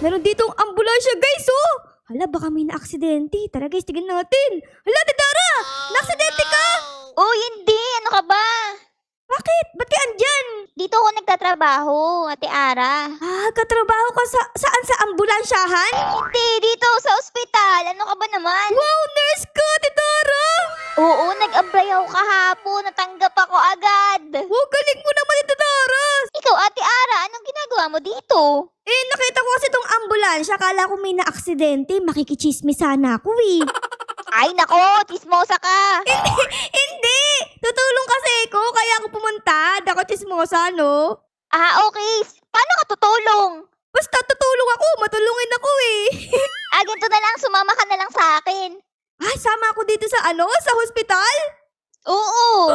meron ditong ambulansya guys, oh! Hala, baka may na-aksidente. Tara guys, tignan natin. Hala, Ate Dara! Na-aksidente ka? Oh, hindi. Ano ka ba? Bakit? Ba't ka andyan? Dito ako nagtatrabaho, Ate Ara. Ah, katrabaho ka saan sa ambulansyahan? Hindi, dito sa ospital. Ano ka ba naman? Wow, nurse ka, Ate Dara! Oo, nag-apply ako kahapon. Natanggap ako agad. Wow, galing mo naman, Ate Dara! Ikaw, Ate Ara, anong ginagawa mo dito? Eh, nakita ko kasi itong ambulansya. Akala ko may na-aksidente. Makikichismis sana ako eh. Ay, nako, chismosa ka. Hindi! Tutulong kasi ako, kaya ako pumunta. Dako chismosa, no? Ah, okay. Paano ka tutulong? Basta tutulong ako, matulungin ako eh. Ganito na lang, sumama ka na lang sa akin. Ay, sama ako dito sa sa hospital? Oo.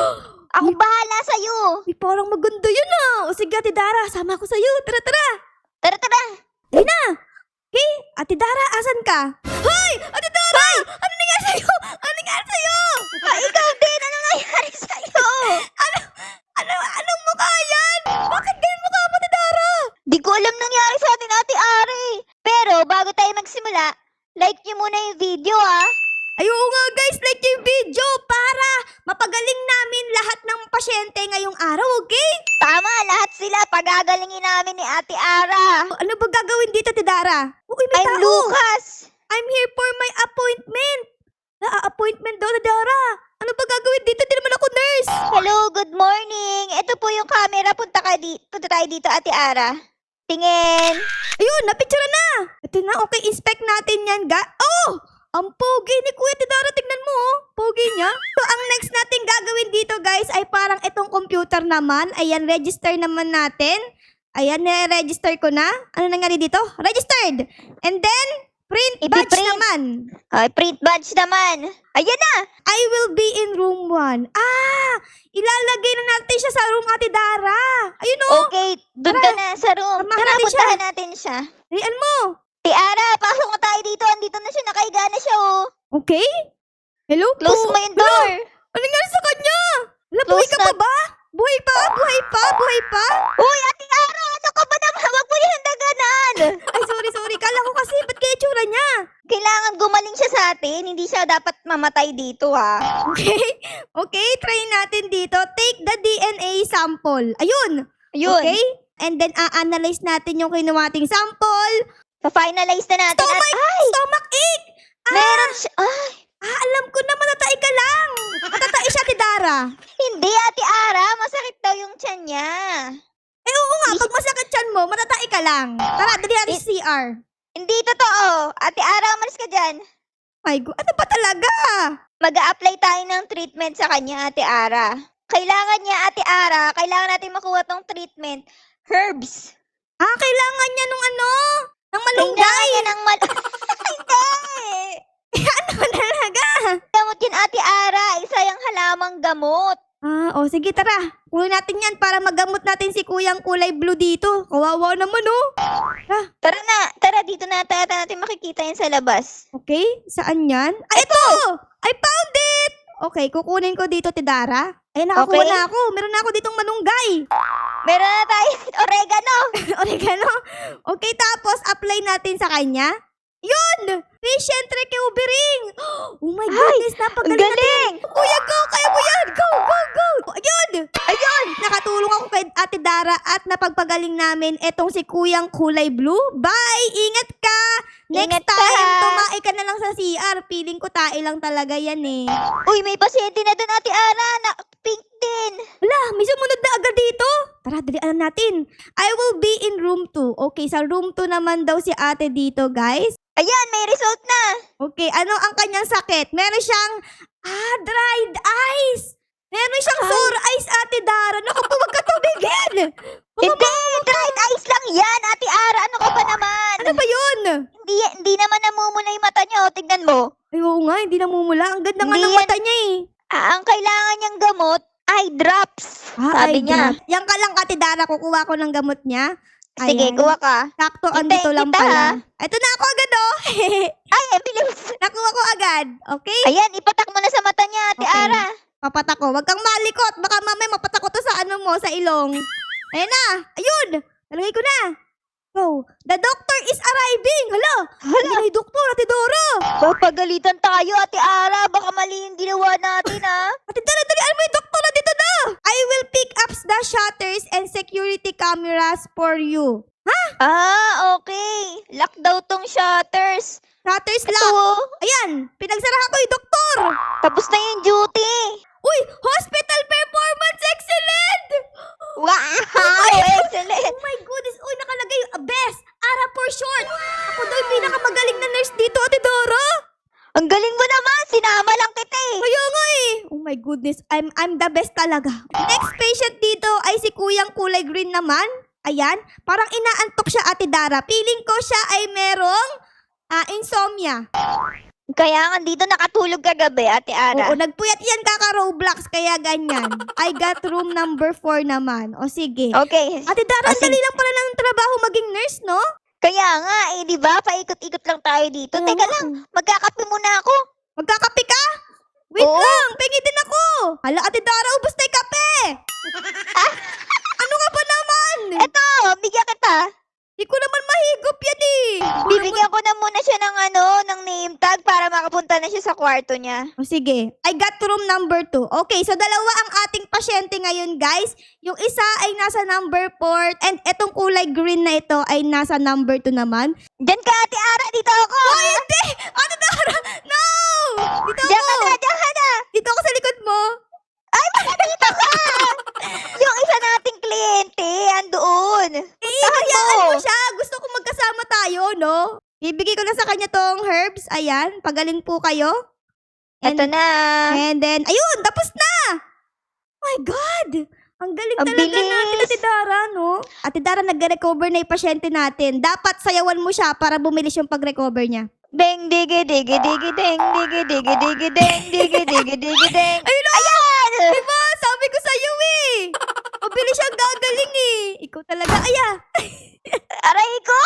Ako bahala sa'yo. Ay, parang maganda yun ah. O sige, Ate Dara, sama ako sa'yo. Tara, tara. Tara, tara. Ayun na. Hey, Ate Dara, asan ka? Hoy! Ate Dara! Ano nangyari sa'yo? Ano nangyari sa'yo? Ikaw din, ano nangyari sa'yo? Anong mukha yan? Bakit ganyan mukha mo, Ate Dara? Di ko alam nangyari sa atin, Ate Ari. Pero bago tayo magsimula, like niyo muna yung video, ah. Ay, oo nga guys, like yung video para mapagaling namin lahat ng pasyente ngayong araw, okay? Tama, lahat sila pagagalingin namin ni Ate Ara. Ano ba gagawin dito, Ate Dara? Uy, may I'm tao. Lucas. I'm here for my appointment. Appointment daw, Ate Dara. Ano ba gagawin dito? Di naman ako nurse. Hello, good morning. Ito po yung camera. Punta tayo dito, Ate Ara. Tingin. Ayun, napicture na. Ito na, okay, inspect natin yan, Oh! Ang pogi ni Kuya Tidara, tignan mo, oh. Pogi niya. So, ang next natin gagawin dito, guys, ay parang itong computer naman. Ayan, register naman natin. Ayan, nire-register ko na. Ano nangyari dito? Registered! And then, print badge Ipiprint. naman. Print badge naman. Ayan na. I will be in room 1. Ilalagay na natin siya sa room, Ate Dara. Ayun, oh. Okay, doon Tara. ka na sa room. Samahan Tara, natin siya. puntahan natin siya. Ayan mo. Ate Ara, pasok na tayo dito. Andito na siya, nakahiga na siya, oh. Okay? Hello po. Close mo yung door. Ano nangyari sa kanya? Wala, Close buhay ka na. pa ba? Buhay pa? Buhay pa? Buhay pa? Uy, Ate Ara, ano ka ba naman? Huwag mo yan daganan. Ay, sorry. Kala ko kasi, ba't kaya itsura niya? Kailangan gumaling siya sa atin. Hindi siya dapat mamatay dito, ha. Okay, try natin dito. Take the DNA sample. Ayun. Ayun. Okay? And then, a-analyze natin yung kinuha nating sample. Pa-finalize na natin. Ay, Stomach ache! meron siya. Ay, Alam ko na, matatay ka lang. Matatay siya, Tidara. hindi, Ate Ara. Masakit daw yung tiyan niya. Eh, oo nga, pag masakit tiyan mo, matatay ka lang. Tara, dali natin sa CR. Hindi totoo. Ate Ara, umalis ka dyan. My God, ano ba talaga? Mag-a-apply tayo ng treatment sa kanya, Ate Ara. Kailangan niya, Ate Ara, kailangan natin makuha tong treatment. Herbs. Kailangan niya nung ng malunggay. Kailangan niya ng Hindi! Ano talaga? Gamot yun, Ate Ara. Isa yung halamang gamot. Sige, tara. Kunin natin yan para magamot natin si kuyang kulay blue dito. Kawawa naman, oh. Tara na. Tara, dito na natin makikita yan sa labas. Okay, saan yan? Ito! I found it! Okay, kukunin ko dito, Tidara. Ay, nakakuha Okay. na ako. Meron na ako ditong manunggay. Meron na tayo oregano. Oregano. Okay, tapos apply natin sa kanya. Yun! Patient recovering! Oh my goodness, napagaling galing! natin. Kuya, go! Kaya mo yan! Go! Ayun! Nakatulong ako kay Ate Dara at napagpagaling namin etong si Kuyang kulay blue. Bye! Ingat ka! Next Ingat ka, time, ha? tumae ka na lang sa CR. Feeling ko tae lang talaga yan eh. Uy, may pasyente na doon, Ate Ara. Na pink din. Wala, may sumunod na agad dito. Tara, dalian natin. I will be in room 2. Okay, sa room 2 naman daw si ate dito, guys. Ayan, may result na. Okay, ano ang kanyang sakit? Meron siyang, dried eyes. Meron siyang sore eyes, Ate Dara. Naku po, wag ka tumigil. Hindi, dried eyes lang yan, Ate Ara. Ano ka ba naman? Ano ba yun? Hindi naman namumula yung mata niyo. Tignan mo. Ay, oo nga, hindi namumula. Ang ganda nga Hindi ng yan- mata niya eh. Ang kailangan niyang gamot, eye drops. Sabi eye niya. drop. Yan ka lang, Ate Dara, kukuha ko ng gamot niya. Sige, Ayan. kuha ka. Sakto, Hintayin andito lang kita, pala. ha? Ito na ako agad, oh. Ay, bilis. Nakuha ko agad. Okay? Ayan, ipatak mo na sa mata niya, Ate Okay. Ara. Papatak ko. Wag kang malikot. Baka mamaya mapatak ko to sa ano mo, sa ilong. Ayan na. Ayun. Nalagay ko na. So, Go. The doctor is arriving. Hala. Hala. Hindi na yung doktor, Ate Dora. Papagalitan tayo, Ate Ara. Baka mali yung ginawa natin, ha? Ate Dora, dalian mo yung doktor na dito na. I will pick up the shutters and security cameras for you. Okay. Lock daw tong shutters. Shutters Ito, lock. Ayan, pinagsarahan ko yung doktor. tapos na yung duty. Uy, hospital performance excellent. Wow! Excellent! Oh my goodness. Uy, nakalagay yung best. Ara for short. Ako daw yung pinakamagaling na nurse dito, Ate Dora. Ang galing mo naman! Sinama lang kita eh! Kaya nga eh. Oh my goodness, I'm the best talaga. Next patient dito ay si Kuyang kulay green naman. Ayan, parang inaantok siya, Ate Dara. Feeling ko siya ay merong insomnia. Kaya nga dito nakatulog kagabi, Ate Ara. Oo, nagpuyat yan kaka-Roblox, kaya ganyan. I got room number 4 naman. O sige. Okay. Ate Dara, ang Sige. dali lang pala ng trabaho maging nurse, no? Kaya nga di ba? Paikot-ikot lang tayo dito. Oo Teka nga. lang, magkakape muna ako. Magkakape ka? Wait Oo. lang, pengi din ako. Hala, Ate Dara, ubos na yung kape. Ano ka ba naman? Eto, bigyan kita. Di ko naman mahigop yan eh. Bibigyan ko na muna siya ng ng name tag para makapunta na siya sa kwarto niya. O sige, I got room number 2. Okay, so dalawa ang ating pasyente ngayon, guys. Yung isa ay nasa number 4 and etong kulay green na ito ay nasa number 2 naman. Diyan ka, Ate Ara, dito ako. Oh, hindi! Ate Dara! No! Dito Diyan ka ako! na, diyan ka na. Dito ako sa likod mo. Ay, baka dito ka. Yung isa nating kliyente, andoon. Hayaan mo siya. Gusto ko magkasama tayo, no? Ibigay ko na sa kanya tong herbs. Ayan, pagaling po kayo. Eto na. And then, ayun, tapos na! My God! Ang galing Ang talaga bilis. natin, Ate Dara, no? Ate Dara, nag-recover na yung pasyente natin. Dapat sayawan mo siya para bumilis yung pag-recover niya. Ding digi digi digi ding digi digi digi ding digi digi digi ding. Ayun na! Ayan! Diba? Sabi ko sa'yo eh! Mabilis siyang gagaling eh. Ikaw talaga, Aray ko!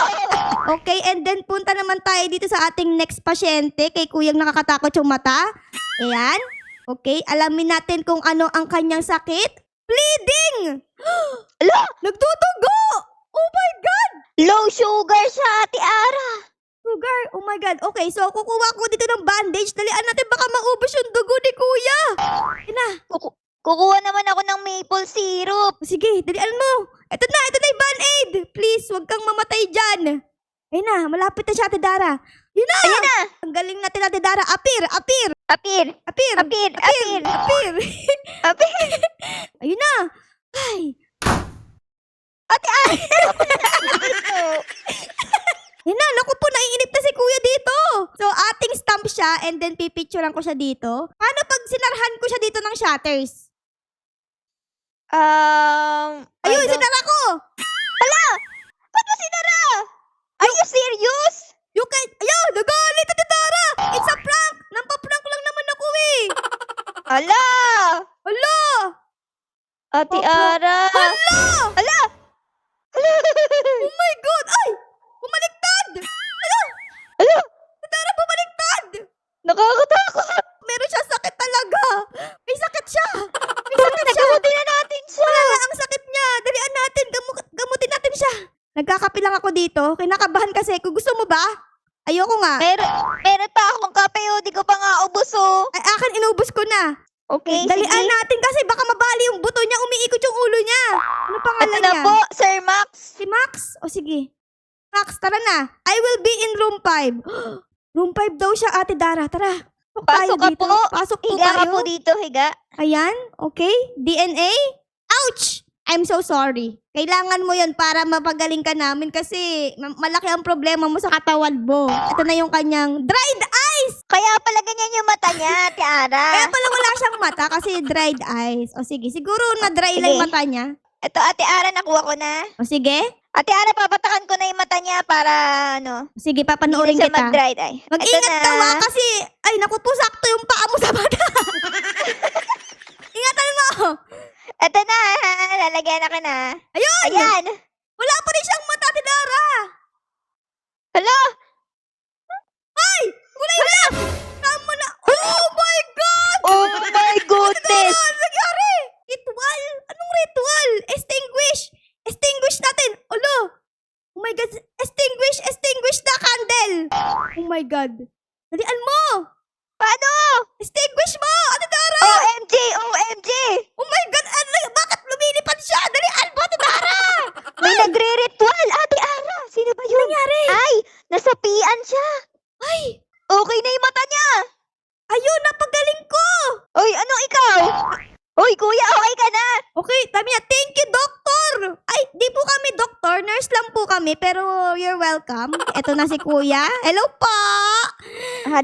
Okay, and then punta naman tayo dito sa ating next pasyente, kay Kuyang nakakatakot yung mata. Ayan. Okay, alamin natin kung ano ang kanyang sakit. Bleeding! Ala, Nagtutugo! Oh my God! low sugar siya, Ate Ara. Sugar, oh my God. Okay, so kukuha ko dito ng bandage. Dalian natin, baka maubos yung dugo ni Kuya. Ayun na. Kukuha naman ako ng maple syrup. Sige, dalian mo. Ito na yung band-aid. Please, huwag kang mamatay dyan. Ayun na, malapit na siya, Ate Dara. Yun na! Ayan na. Ang galing natin, Ate Dara. Apir! Apir, Apir! apir, apir, Apir! apir. Ayun na. Ay. Ate Ara, dito. Ayun na, naku po, naiinip na si Kuya dito. So, ating stamp siya and then pipicturean ko siya dito. Paano pag sinarhan ko siya dito ng shutters? Ayun, sinara ko! Hala! Ba't mo sinara? Are you serious? You can... Ayun, nagalit, Ate Dara! It's a prank! Nampaprank lang naman ako eh! Hala! Hala! Ate Opo. Ara. Hala! Hala! Oh my God! Ay! Bumaliktad! Hala! Hala! Ate Dara, bumaliktad! Nakakatakot. Meron siya sakit talaga! May sakit siya! May sakit siya! Nagamutin na natin siya. Wala nga ang sakit niya! Dalian natin! Gamutin natin siya! Nagkakape lang ako dito. Kinakabahan kasi. Kung gusto mo ba? Ayoko nga. Meron pa akong kape, di ko pa nga ubos, oh. Ay, akin inubos ko na. Okay, Dalian sige. natin kasi baka mabali yung buto niya. Umiikot yung ulo niya. Ano pangalan Ito na niya? po, Sir Max. Si Max? O sige. Max, tara na. I will be in room 5. Room 5 daw siya, Ate Dara. Tara. Pasok ka po. Pasok po Higa ka tayo. po dito, higa. Ayan. Okay. DNA. Ouch! I'm so sorry. Kailangan mo yon para mapagaling ka namin kasi malaki ang problema mo sa katawan mo. Ito na yung kanyang dried eyes. Kaya pala ganyan yung mata niya, Ate Ara. Kaya pala wala siyang mata kasi dried eyes. O sige, siguro na-dry lang Sige. yung mata niya. Ito, Ate Ara, nakuha ko na. O sige. Ate Ara, papatakan ko na yung mata niya para, Sige, hindi papanoorin na siya kita. mag-dried eye. Mag-ingat Ito ka na. kasi, ay naku po, sakto yung paa mo sa mata. Ingatan mo. Ito na, lalagyan na ka na. Ayun. Ayan. Wala pa rin siyang mata, Ate Dara. Hala, Kulay na. Tama na. Oh my God. oh my goodness. Ano nangyari? Ritual? Anong ritual? Extinguish. Extinguish natin. Olo. Oh my God. my God. Dalian mo! Paano? Extinguish mo! Ate Dara! OMG! OMG! Oh my God! Bakit lumilipad siya? Dalian mo, Ate Dara! May nagre-ritual, Ate Ara! Sino ba yun? Nangyari? Ay! Nasapian siya! Ay! Okay na yung mata niya! Ayun, napagaling ko! Oy, anong ikaw? Oy, kuya, okay ka na? Okay, tama na. Thank you, Doctor! Ay, di po kami doktor. Nurse lang po kami. Pero you're welcome. Ito na si Kuya. Hello po!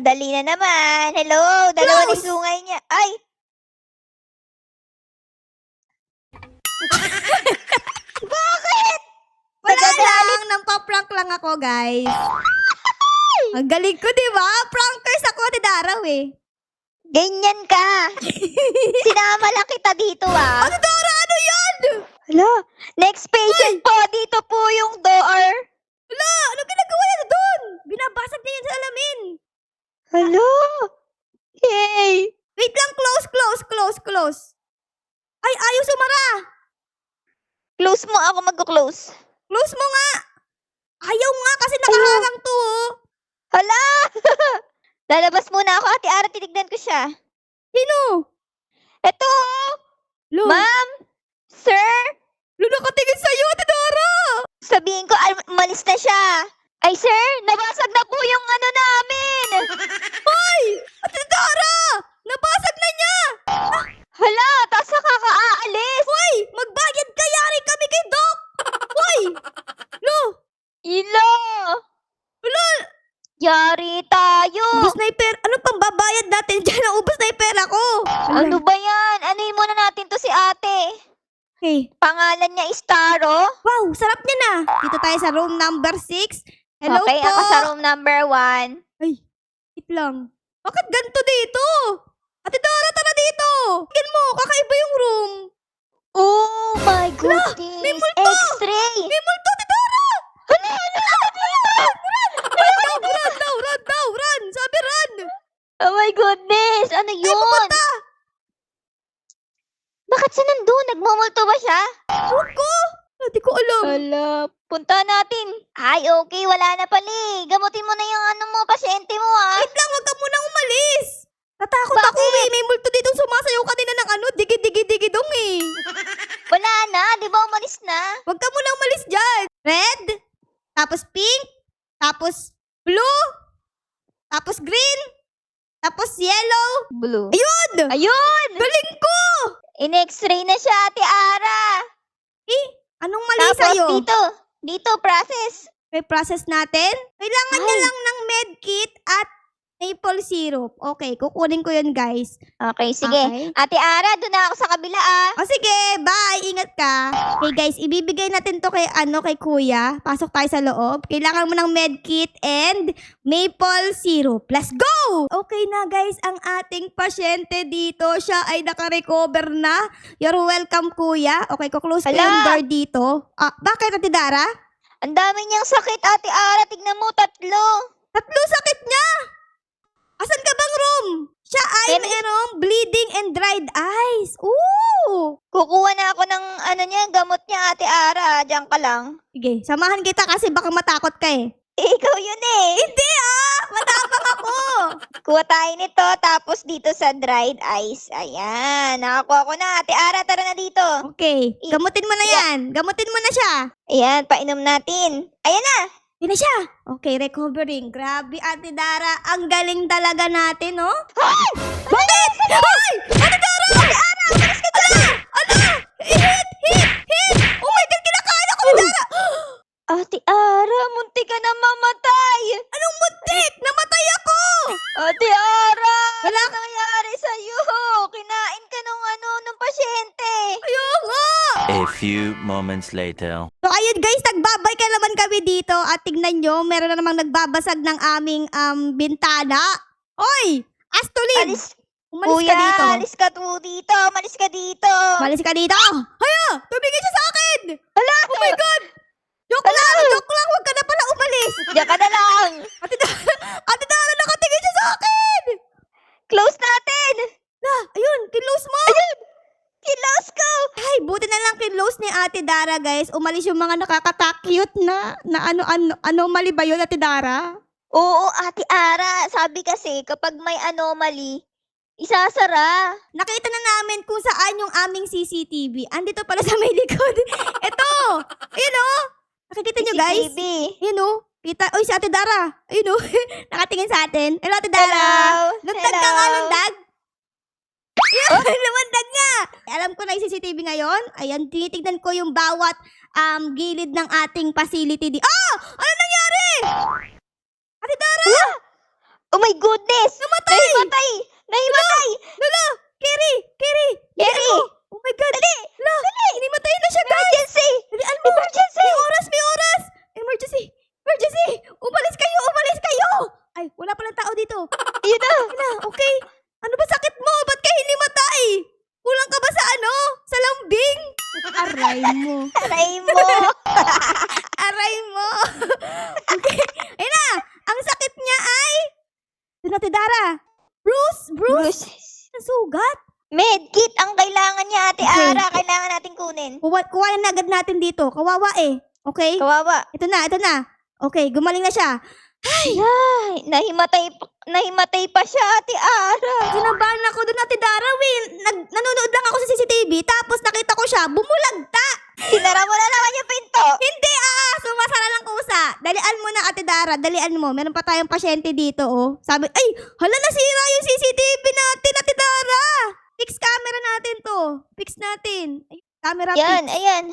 Dali na naman. Hello, dalawa na Close. sungay niya. Ay! Bakit? Wala Nagagalit. lang. Nampaprank lang ako, guys. Ang galing ko, di ba? Prankers ako, Ate Daraw eh. Ganyan ka. Sinama lang kita dito, ah. Ate Dara, ano yan? Hala, next patient po. Dito po yung door. Wala, ano ginagawa niya doon? Binabasag niya yan sa alamin. Hello? Yay! Wait lang, close. Ay, ayaw sumara. Close mo, ako magko-close. Close mo nga. Ayaw nga kasi nakaharang to, oh. Hala! Lalabas muna ako, Ate Ara, tinignan ko siya. Sino? Eto, Lo, ma'am, sir, Lo, nakatingin sa'yo, Ate Dara. sabihin ko, umalis na siya. Ay, sir, nabasag na po yung ano namin. Ay, Ate Dara, nabasag na niya. Hala, tapos nakakaalis. Hoy, magbayad ka, yari kami kay Doc. Hoy, Lo, Ilo! Lo, Yari tayo. ubus na yung pera. Ano pang babayad natin dyan? Ubus na yung pera ko. Ano ba yan? Anuhin muna natin to si ate. Okay. Pangalan niya is Taro. Wow, sarap niya na. Dito tayo sa room number 6. Hello Okay, po. ako sa room number 1. Ay, wait lang. Bakit ganito dito? Ate Dara, tara dito. Tingnan mo, kakaiba yung room. Oh my goodness. may multo! X-ray. May multo, Ate Dara. Hala, Run. Sabi run. Oh my goodness. Ano Ay, yun? pupunta. Bakit siya nandun? Nagmumulto ba siya? Ewan ko. Hindi ko alam. Hala, punta natin. Ay, okay. Wala na pala eh. Gamutin mo na yung ano mo, pasyente mo ah. Wait lang, wag ka munang umalis. Natakot Bakit? ako eh. May multo dito sumasayaw kanina ng ano, digi dong eh. Wala na. Di ba umalis na? Wag ka munang umalis dyan. Red, tapos pink, tapos blue, tapos green, tapos yellow. Blue. Ayun! Ayun! Galing ko! In-x-ray na siya, Ate Ara. Eh, anong mali Tapos sa'yo? dito, process. Okay, process natin. Kailangan niya Ay. lang ng medkit at maple syrup. Okay, kukunin ko yun, guys. Okay, sige. Okay. Ate Ara, doon na ako sa kabila ah. O sige, bye. Ingat ka. Okay, guys, ibibigay natin to kay Kuya. Pasok tayo sa loob. Kailangan mo ng medkit and maple syrup. Let's go! Okay na, guys, ang ating pasyente dito. Siya ay naka-recover na. You're welcome, Kuya. Okay, kuklose ko Hala. yung door dito. Ah, bakit, Ate Dara? Ang dami niyang sakit, Ate Ara. Tignan mo, 3. Tatlo sakit niya! Asan ka bang room? Siya ay mayroong bleeding and dried eyes. Ooh! Kukuha na ako ng gamot niya, Ate Ara. Diyan ka lang. Sige, samahan kita kasi baka matakot ka eh. Ikaw yun eh. Hindi matapang ako. Kuha tayo nito, tapos dito sa dried eyes. Ayan, nakakuha ko na. Ate Ara, tara na dito. Okay, gamutin mo na yan. Gamutin mo na siya. Ayan, painom natin. Ayan na. Yun na siya. Okay, recovering. Grabe, Ate Dara. Ang galing talaga natin, no? Bakit? Hoy! Ate Dara! Ate Ara, umalis ka dyan! Ano? Hit! Oh my God, kinakain ako, Ate Dara! Ate Ara, munti ka na mamatay. Anong muntik? Namatay ako! Ate Ara, Wala ano nangyari sa'yo? Kinain ka nung pasyente. Ayaw nga! A few moments later. So ayun guys, nagbabay ka naman kami dito at tignan nyo, meron na namang nagbabasag ng aming bintana. Oy! Astolin! Alis, Umalis kuya, ka dito. alis ka po dito. Umalis ka dito. Umalis ka dito. Haya! Tumigil siya sa akin! Hala, Oh my God! Joke lang! Huwag ka na pala umalis! diyan ka na lang. Ate Dara, nakatingin siya sa akin! Close natin. Ayun, kinlose mo! Kilos ko. Ay, buti na lang kinlose ni Ate Dara, guys. Umalis yung mga nakakatakute na anomaly ba yun, Ate Dara? Oo, Ate Ara. Sabi kasi, kapag may anomaly, isasara. Nakita na namin kung saan yung aming CCTV. Andito pala sa may likod. Ito! Ayun o! Nakikita nyo guys? CCTV. Ayun o. Kita. Uy, si Ate Dara. Ayun o. Nakatingin sa atin. Hello, Ate Dara. Hello. Lundag ka nga, lundag. Yun, lumandag nga. Alam ko na yung CCTV ngayon. Ayan, tinitignan ko yung bawat gilid ng ating facility. Oh! Ano nangyari? Ate Dara! Oh my goodness! Namatay! Nahimatay! Nahimatay! Lolo! Kiri! Kiri! Kiri! Oh my God! Dali! La! Hinimatay na siya, guys! Emergency! Dalian mo! Emergency! May oras! May oras! Emergency! Emergency! Umalis kayo! Umalis kayo! Ay, wala palang tao dito. Yun na! Ayun na, okay. Ano ba sakit mo? Ba't ka hinimatay? Kulang ka ba sa ano? Sa lambing? Aray mo. Aray mo! Aray mo. Okay. Ayun na. Ang sakit niya ay... Doon natin, Dara. Bruce? Bruce? Nasugat? Medkit ang kailangan niya, Ate Okay. Ara. Kailangan natin kunin. Kuha na agad natin dito. Kawawa eh. Okay? Kawawa. Ito na, ito na. Okay, gumaling na siya. Ay, nahimatay pa siya, Ate Ara. Kinabahan ako doon, Ate Dara. Nanonood lang ako sa CCTV, tapos nakita ko siya, bumulagta. Sinara mo na naman yung pinto. Hindi, sumasara lang kusa. Dalian mo na, Ate Dara. Dalian mo. Meron pa tayong pasyente dito, oh. Sabi, ay, hala, nasira yung CCTV natin, Ate Dara. Fix camera natin to. Fix natin. Ay, camera Yan, fix. ayan.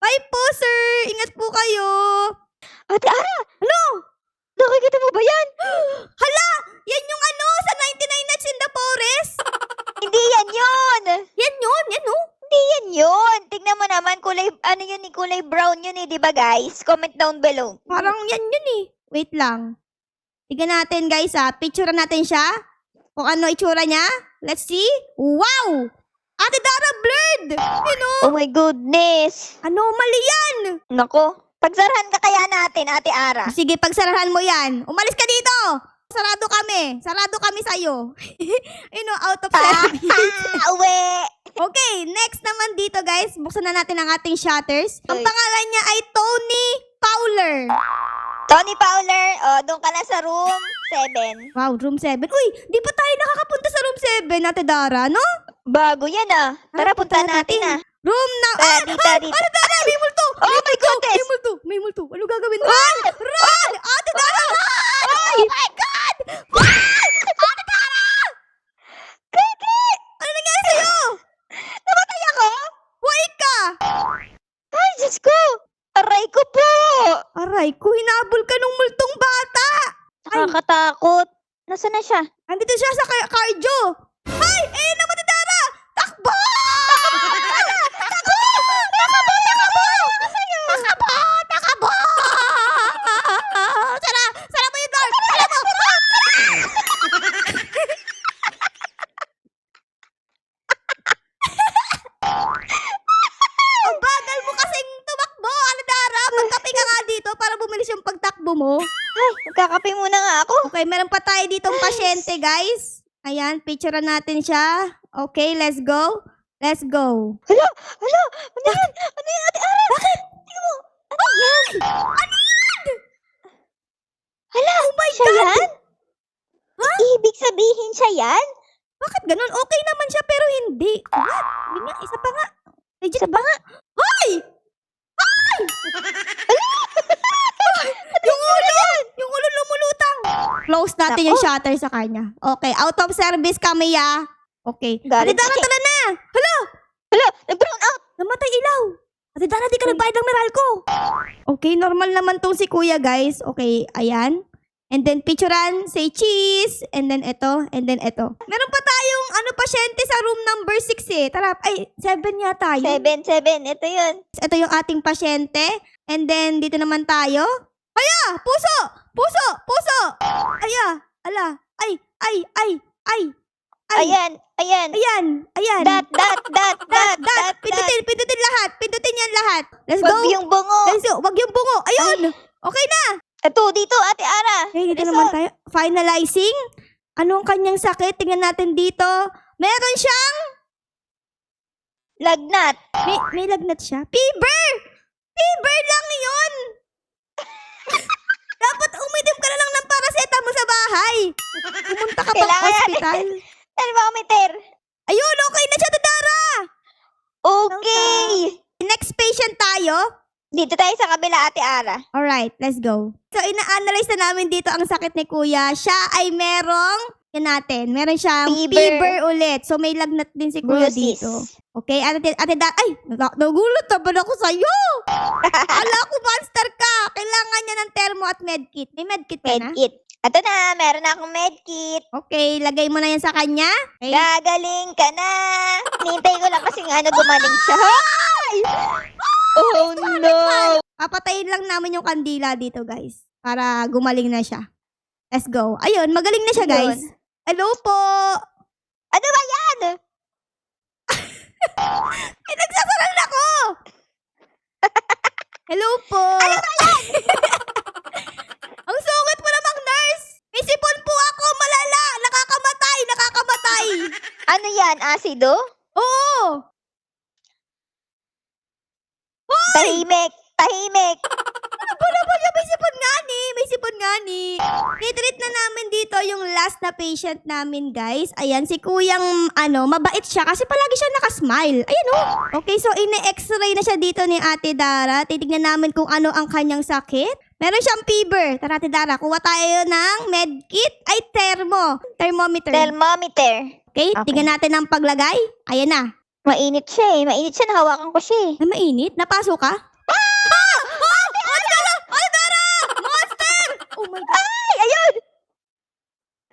Bye po, sir. Ingat po kayo. Ate Ara, Ano? nakikita mo ba yan? Hala, yan yung ano, sa 99 Nights in the Forest. Hindi yan yun. Yan yun, yan oh. Hindi yan yun. Tignan mo naman, ano yun eh, kulay brown yun eh, di ba guys? Comment down below. Parang yan yun eh. Wait lang. Tignan natin guys picture natin siya. Kung ano itsura niya. Let's see. Wow! Ate Dara, blurred! You know? Oh my goodness. Anomaly yan! Nako, pagsarahan ka kaya natin, Ate Ara. Sige, pagsarahan mo yan. Umalis ka dito! Sarado kami. Sarado kami sa'yo. You know, out of service. Uwi! Okay, next naman dito guys. Buksan na natin ang ating shutters. Ang Okay. pangalan niya ay Tony Fowler. Tony Fowler, doon ka na sa room 7. Wow, room 7. Uy, di pa tayo nakakapunta sa room 7, Ate Dara, no? Bago yan ah. Tara, punta natin ah. Room na... Tara, dito. Ate Dara, may multo! Oh my goodness! May multo! May multo! Ano gagawin mo? Run! Run! Ate Dara, run! Oh my God! Run! Ate Dara! Kiki! Ano nangyari sa'yo? Namatay ako? Buhay ka! Ay, Diyos ko! Aray ko po! Aray ko, hinabol ka nung multong bata! Nakakatakot. Nasaan na siya? Andito siya sa cardio. Ay! Eh, naman Ate Dara! Takbo! Takbo! Takbo! Takbo! Takbo! Sara mo yung door! Sara mo! Ang bagal mo kasing tumakbo, Ate Dara. Magkape ka nga dito para bumilis yung pagtakbo mo. Ay, magkakape muna nga ako. Okay, meron pa tayo ditong pasyente, guys. Ayan, picturean natin siya. Okay, let's go. Let's go. Hala! Hala! Ano yan? Ano yan, Ate Ara? Bakit? Tingnan mo. Ano yan? Ano yan? Hala! Oh my Siya God! yan? Ibig sabihin siya yan? Bakit ganun? Okay naman siya pero hindi. What? Yun nga, isa pa nga. Legit Isa pa nga. Hoy! Hoy! Yung ulo! Yung ulo lumulutang. Close natin yung Nako. shutter sa kanya. Okay, out of service kami, Okay. Ate Galit Dara, siya. tara na! Hala! Hala! Nag-brown out! Namatay ilaw! Ate Dara, di ka nagbayad ng Meralco. Okay, normal naman tong si Kuya, guys. Okay, ayan. And then picturean, say cheese. And then ito, and then ito. Meron pa tayong pasyente sa room number 6 eh. Tara, ay, 7 yata yun. 7. Ito yun. Ito yung ating pasyente. And then, dito naman tayo. Aya! Puso! Puso! Puso! Aya! Ala! Ay! Ay! Ay! Ay! Ay! Ayan. Ayan. Ayan! Ayan! Dat. Dat! Pindutin lahat! Pindutin yan lahat! Let's go! Wag yung bungo. Let's go! Wag yung bungo! Ayun! Okay na! Ito, dito, Ate Ara. Okay, dito Result. naman tayo. Finalizing. Anong kanyang sakit? Tingnan natin dito. Meron siyang... Lagnat. May lagnat siya. Fever! Fever lang yun! Dapat umitim ka na lang ng paracetamol. ka pang Kailangan hospital. Thermometer. Ayun, okay na siya, Ate Dara. Okay. Next patient tayo. Dito tayo sa kabila, Ate Ara. Alright, let's go. So, ina-analyze na namin dito ang sakit ni Kuya. Siya ay meron siyang fever ulit. So, may lagnat din si Kuya Bruises. dito. Okay, Ate Dara, ay, nagulat naman ako sa'yo. Ala ko, monster ka. Kailangan niya ng thermo at medkit. May medkit ka na? Medkit. Ito na, meron na akong medkit. Okay, lagay mo na yan sa kanya. Okay. Gagaling ka na. Nintay ko lang kasi gumaling siya. Ay! Oh no! Papatayin lang namin yung kandila dito, guys. Para gumaling na siya. Let's go. Ayun, magaling na siya, guys. Ayun. Hello po. Ano ba yan? Ay, nagsasaral ako! Hello po! Ano ba yan? Ang sungit mo namang nurse! May sipon po ako! Malala! Nakakamatay! Nakakamatay! Ano yan? Asido? Oo! Tahimik! Tahimik! Ano ba naman yan? May sipon nga ni! May sipon nga ni! Nitreat na namin dito yung last na patient namin, guys. Ayan, si Kuyang, mabait siya kasi palagi siya nakasmile. Ayan, oh! Okay, so ine-x-ray na siya dito ni Ate Dara. Titignan namin kung ano ang kanyang sakit. Meron siyang fever. Tara, Ate Dara, kuha tayo ng medkit. Ay, thermometer. Thermometer. Okay, Okay. tingnan natin ang paglagay. Ayan na. Mainit siya eh. Mainit siya. Nahawakan ko siya eh. Ay, mainit. Napasok ka? Ah! Ate Dara! Ate Dara! Monster! Oh my God. Ay! Ayun!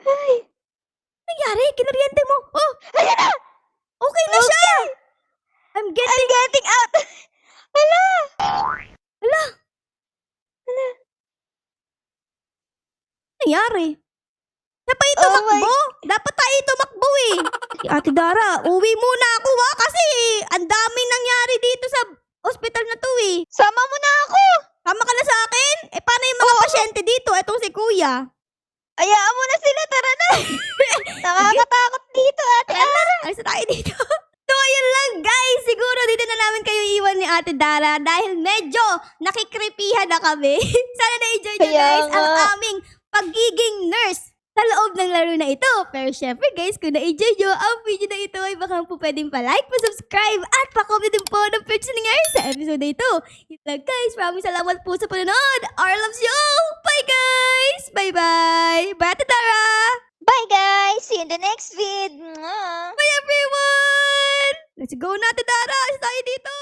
Ay! Nangyari? Kinuryente mo. Oh, Ayan na! okay na siya. I'm I'm getting... getting out! Hala! Nangyari? Siya pa ito Oh tumakbo. Dapat tayo tumakbo eh. Ate Dara, uwi muna ako kasi ang daming nangyari dito sa ospital na to eh. Sama mo na ako! Tama ka na sa akin? Eh, paano yung mga pasyente dito? Etong si Kuya. Ayaan mo na sila. Tara na! Nakakatakot dito, Ate Ara. Alis na tayo dito. So, ayun lang guys. Siguro dito na namin kayo iwan ni Ate Dara dahil medyo nakikripihan na kami. Sana na-enjoy nyo Kaya guys ang nga. aming pagiging nurse sa loob ng laro na ito. Pero syempre guys, kung na-enjoy nyo ang video na ito ay baka po pwedeng pa-like, pa-subscribe at pa-comment din po ng page nangyari sa episode na ito. Yun lang guys. Maraming salamat po sa panonood. Our loves you all. Bye guys! Bye-bye! Bye Ate Dara! Bye, guys! See you in the next vid! Mwah. Bye everyone! Let's go na Ate Dara! Alis tayo dito!